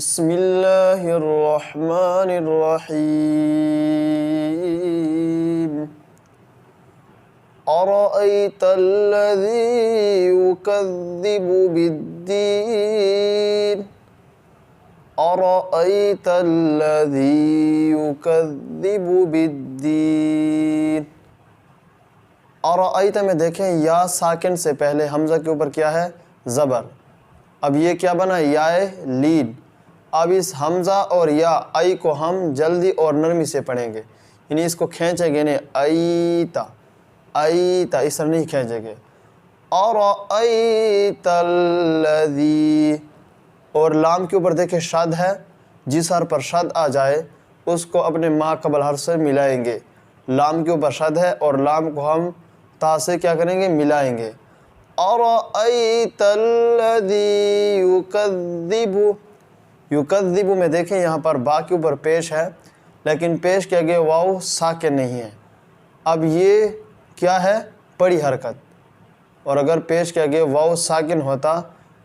بسم اللہ الرحمن الرحیم أرأيت الذي يكذب بالدين أرأيت الذي يكذب بالدين أرأيت میں دیکھیں یا ساکن سے پہلے حمزہ کے اوپر کیا ہے؟ زبر. اب یہ کیا بنا؟ یائے لین. اب اس حمزہ اور یا ای کو ہم جلدی اور نرمی سے پڑھیں گے، یعنی اس کو کھینچیں گے نہیں. ایتا ایتا اس طرح نہیں کھینچیں گے. أرأيت الذي، اور لام کے اوپر دیکھیں شد ہے، جس حرف پر شد آ جائے اس کو اپنے ما قبل حرف سے ملائیں گے. لام کے اوپر شد ہے اور لام کو ہم تا سے کیا کریں گے؟ ملائیں گے. أرأيت الذي يكذب، یکذب میں دیکھیں یہاں پر با کے اوپر پیش ہے، لیکن پیش کیا گیا واو ساکن نہیں ہے. اب یہ کیا ہے؟ پڑی حرکت. اور اگر پیش کیا گیا واو ساکن ہوتا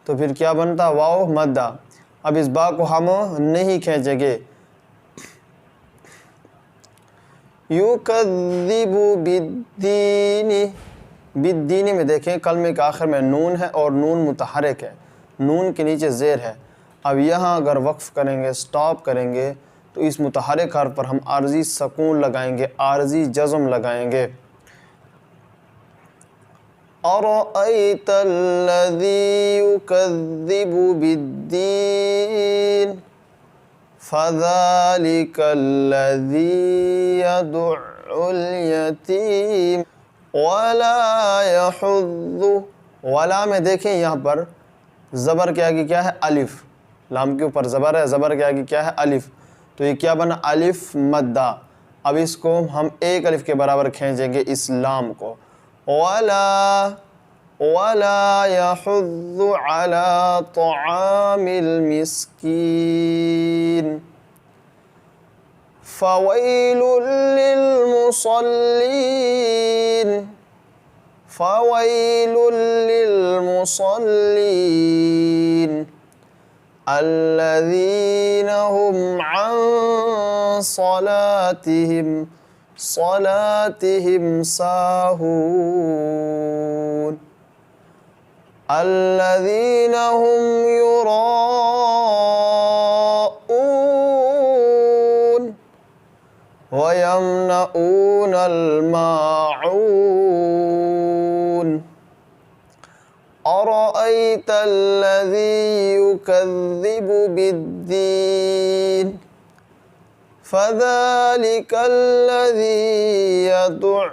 تو پھر کیا بنتا؟ واو مدہ. اب اس با کو ہم نہیں کھینچیں گے. یکذب بالدین، بالدین میں دیکھیں کلمے کے آخر میں نون ہے اور نون متحرک ہے، نون کے نیچے زیر ہے. اب یہاں اگر وقف کریں گے، سٹاپ کریں گے، تو اس متحرک حرف پر ہم عارضی سکون لگائیں گے، عارضی جزم لگائیں گے. أرأيت الذي يكذب بالدين فذلك الذي يدع اليتيم ولا يحض. ولا میں دیکھیں یہاں پر زبر کے آگے کیا ہے؟ الف. لام کے اوپر زبر ہے، زبر کے آگے کیا ہے؟ الف. تو یہ کیا بنا؟ الف مدہ. اب اس کو ہم ایک الف کے برابر کھینچیں گے اس لام کو. ولا يحض على طعام المسكين فويل للمصلين فويل للمصلين الذين هم عن صلاتهم ساهون الذين هم يراءون ويمنعون الماعون. أرأيت الذي يكذب بالدين فذلك الذي يدع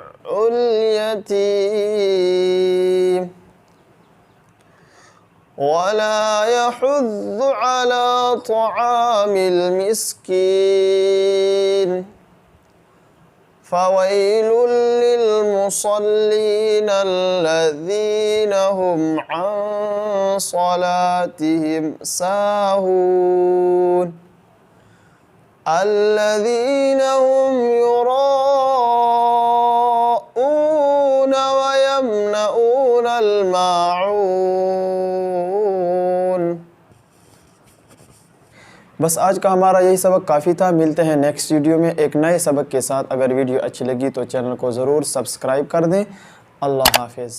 اليتيم ولا يحض على طعام المسكين فويل للمصلين الذين هم عن صلاتهم ساهون الذين هم يراءون ويمنعون الماعون. بس آج کا ہمارا یہی سبق کافی تھا. ملتے ہیں نیکسٹ ویڈیو میں ایک نئے سبق کے ساتھ. اگر ویڈیو اچھی لگی تو چینل کو ضرور سبسکرائب کر دیں. اللہ حافظ.